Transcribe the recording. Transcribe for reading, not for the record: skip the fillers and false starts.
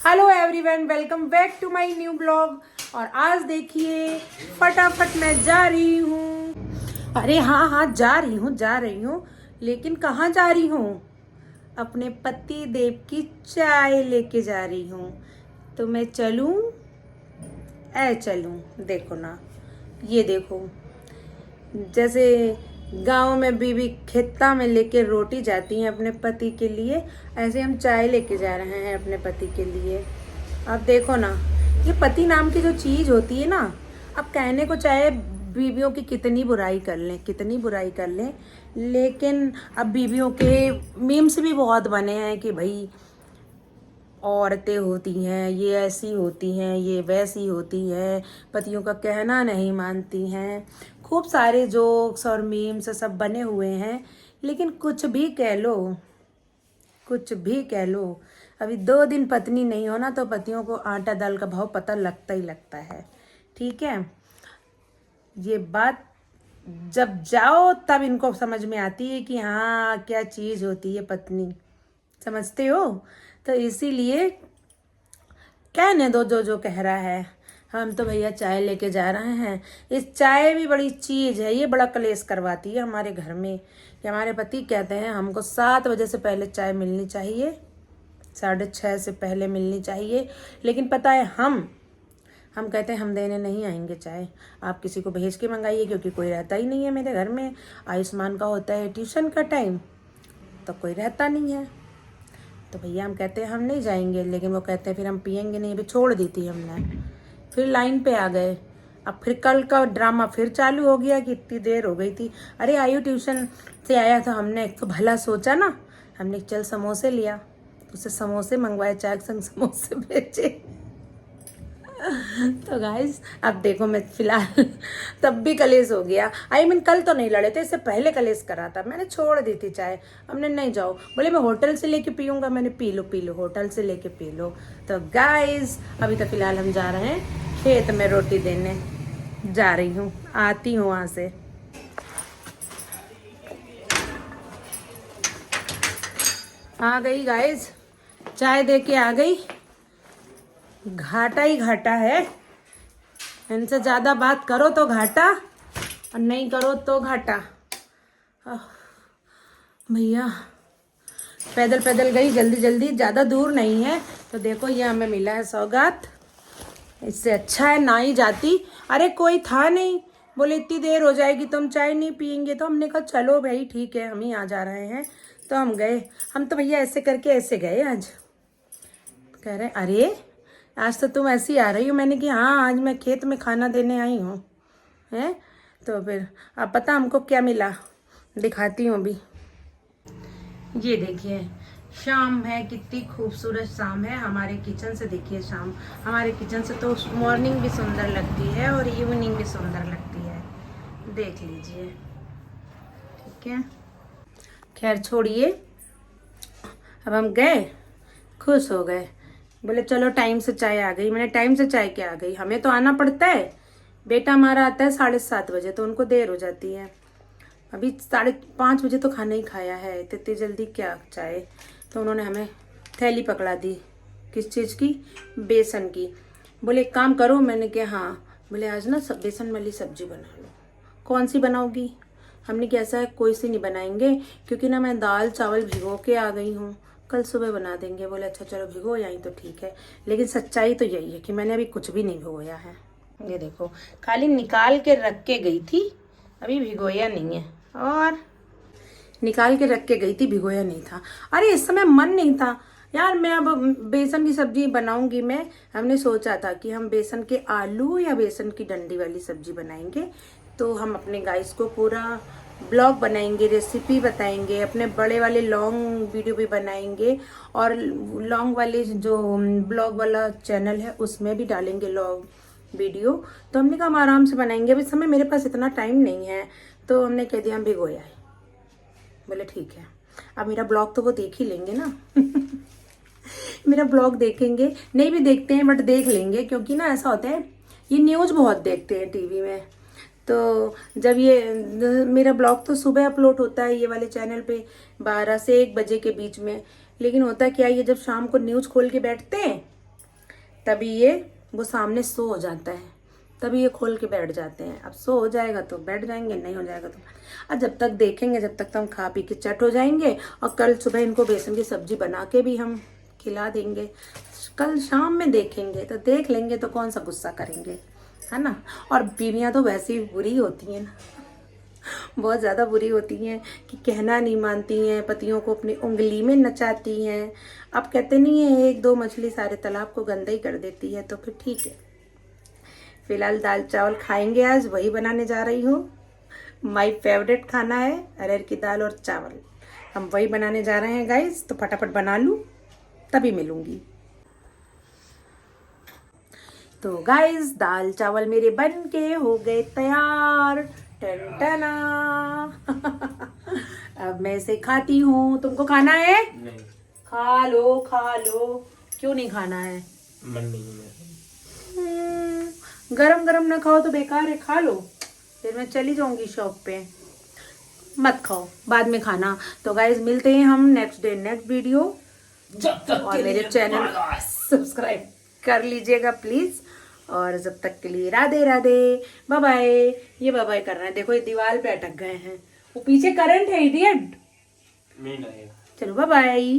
Hello everyone, welcome back to my new blog. और आज देखिए फटाफट मैं जा रही हूँ। अरे हाँ, जा रही हूँ लेकिन कहाँ जा रही हूँ? अपने पति देव की चाय लेके जा रही हूँ। तो मैं चलूँ? चलूँ? देखो ना, ये देखो, जैसे गांव में बीवी खेता में लेके रोटी जाती हैं अपने पति के लिए, ऐसे हम चाय लेके जा रहे हैं अपने पति के लिए। अब देखो ना, ये पति नाम की जो चीज़ होती है ना, अब कहने को चाहे बीवियों की कितनी बुराई कर लें, लेकिन अब बीवियों के मीम्स भी बहुत बने हैं कि भाई औरतें होती हैं, ये ऐसी होती हैं, ये वैसी होती हैं, पतियों का कहना नहीं मानती हैं। खूब सारे जोक्स और मीम्स सब बने हुए हैं। लेकिन कुछ भी कह लो, अभी 2 दिन पत्नी नहीं हो ना, तो पतियों को आटा दाल का भाव पता लगता ही लगता है। ठीक है, ये बात जब जाओ तब इनको समझ में आती है कि हाँ, क्या चीज़ होती है पत्नी। समझते हो? तो इसीलिए कहने दो जो जो कह रहा है। हम तो भैया चाय लेके जा रहे हैं। इस चाय भी बड़ी चीज़ है, ये बड़ा कलेश करवाती है हमारे घर में। कि हमारे पति कहते हैं हमको 7 बजे से पहले चाय मिलनी चाहिए, 6:30 से पहले मिलनी चाहिए। लेकिन पता है, हम कहते हैं हम देने नहीं आएंगे चाय, आप किसी को भेज के मंगाइए, क्योंकि कोई रहता ही नहीं है मेरे घर में। आयुष्मान का होता है ट्यूशन का टाइम, तो कोई रहता नहीं है। तो भैया हम कहते हैं हम नहीं जाएंगे, लेकिन वो कहते हैं फिर हम पियेंगे नहीं। अभी छोड़ दी थी हमने, फिर लाइन पे आ गए। अब फिर कल का ड्रामा फिर चालू हो गया कि इतनी देर हो गई थी। अरे आयु ट्यूशन से आया था, हमने एक तो भला सोचा ना, हमने चल समोसे लिया, उससे समोसे मंगवाए, चाय के संग समोसे भेजे। तो गाइस अब देखो, मैं फिलहाल तब भी कलेश हो गया। कल तो नहीं लड़े थे, इससे पहले कलेश करा था। मैंने छोड़ दी थी चाय, हमने नहीं जाओ, बोले मैं होटल से लेके पीऊंगा। मैंने पी लो होटल से लेके पी लो। तो गाइस अभी तो फिलहाल हम जा रहे हैं खेत में रोटी देने जा रही हूँ, आती हूँ वहां से। आ गई गाइस, चाय दे के आ गई। घाटा ही घाटा है, इनसे ज्यादा बात करो तो घाटा, और नहीं करो तो घाटा। भैया पैदल पैदल गई, जल्दी जल्दी, ज़्यादा दूर नहीं है। तो देखो ये हमें मिला है सौगात, इससे अच्छा है ना ही जाती। अरे कोई था नहीं, बोले इतनी देर हो जाएगी तुम चाय नहीं पियेंगे। तो हमने कहा चलो भाई ठीक है, हम ही आ जा रहे हैं। तो हम गए। हम तो भैया ऐसे करके ऐसे गए। आज कह रहे अरे आज तो तुम ऐसी आ रही हो। मैंने कि हाँ, आज मैं खेत में खाना देने आई हूँ। हैं? तो फिर अब पता हमको क्या मिला, दिखाती हूँ अभी। ये देखिए, शाम है, कितनी खूबसूरत शाम है हमारे किचन से। देखिए शाम हमारे किचन से तो मॉर्निंग भी सुंदर लगती है और इवनिंग भी सुंदर लगती है, देख लीजिए। ठीक है, खैर छोड़िए। अब हम गए, खुश हो गए, बोले चलो टाइम से चाय आ गई। मैंने टाइम से चाय क्या आ गई, हमें तो आना पड़ता है। बेटा हमारा आता है 7:30 बजे, तो उनको देर हो जाती है। अभी 5:30 बजे तो खाना ही खाया है, इतनी जल्दी क्या चाय। तो उन्होंने हमें थैली पकड़ा दी, किस चीज़ की? बेसन की। बोले एक काम करो, मैंने कहा हाँ। बोले आज ना बेसन वाली सब्जी बना लो। कौन सी बनाओगी? हमने कहा ऐसा है, कोई सी नहीं बनाएंगे, क्योंकि ना मैं दाल चावल भिगो के आ गई हूँ, कल सुबह बना देंगे। बोले अच्छा चलो भिगो जाई तो ठीक है। लेकिन सच्चाई तो यही है कि मैंने अभी कुछ भी नहीं भिगोया है। ये देखो, खाली निकाल के रख के गई थी, अभी भिगोया नहीं है। और निकाल के रख के गई थी, भिगोया नहीं था। अरे इस समय मन नहीं था यार, मैं अब बेसन की सब्जी बनाऊंगी। हमने सोचा था कि हम बेसन के आलू या बेसन की डंडी वाली सब्जी बनाएंगे। तो हम अपने गाइस को पूरा ब्लॉग बनाएंगे, रेसिपी बताएंगे, अपने बड़े वाले लॉन्ग वीडियो भी बनाएंगे, और लॉन्ग वाले जो ब्लॉग वाला चैनल है उसमें भी डालेंगे लॉन्ग वीडियो। तो हमने कहा हम आराम से बनाएंगे, अभी समय मेरे पास इतना टाइम नहीं है। तो हमने कह दिया हम भिगोया है। बोले ठीक है। अब मेरा ब्लॉग तो वो देख ही लेंगे ना। मेरा ब्लॉग देखेंगे, नहीं भी देखते हैं बट देख लेंगे, क्योंकि ना ऐसा होता है, ये न्यूज़ बहुत देखते हैं टीवी में। तो जब ये मेरा ब्लॉग तो सुबह अपलोड होता है ये वाले चैनल पे 12 से 1 बजे के बीच में। लेकिन होता क्या है, ये जब शाम को न्यूज़ खोल के बैठते हैं तभी ये वो सामने सो हो जाता है, तभी ये खोल के बैठ जाते हैं। अब सो हो जाएगा तो बैठ जाएंगे, नहीं हो जाएगा तो और जब तक देखेंगे, जब तक तो हम खा पी के चट हो जाएंगे। और कल सुबह इनको बेसन की सब्जी बना के भी हम खिला देंगे। कल शाम में देखेंगे तो देख लेंगे, तो कौन सा गुस्सा करेंगे, है ना। और बीवियाँ तो वैसे ही बुरी होती हैं ना, बहुत ज़्यादा बुरी होती हैं कि कहना नहीं मानती हैं, पतियों को अपनी उंगली में नचाती हैं। अब कहते नहीं है एक दो मछली सारे तालाब को गंदा ही कर देती है, तो फिर ठीक है। फिलहाल दाल चावल खाएंगे, आज वही बनाने जा रही हूँ। माय फेवरेट खाना है अरहर की दाल और चावल, हम वही बनाने जा रहे हैं गाइस। तो फटाफट बना लूँ तभी मिलूंगी। तो गाइस दाल चावल मेरे बन के हो गए तैयार, टन अब मैं इसे खाती हूँ। तुमको खाना है? नहीं। खा लो खा लो। क्यों नहीं खाना है? मन नहीं है। गरम गरम ना खाओ तो बेकार है, खा लो। फिर मैं चली जाऊंगी शॉप पे। मत खाओ, बाद में खाना। तो गाइज मिलते हैं हम नेक्स्ट डे नेक्स्ट वीडियो। और मेरे चैनल सब्सक्राइब कर लीजिएगा प्लीज। और जब तक के लिए राधे राधे, बाय बाय। ये बाय बाय कर रहे हैं, देखो ये दीवार पे अटक गए हैं। वो पीछे करंट है इडियट। नहीं आएगा। चलो बाय बाय।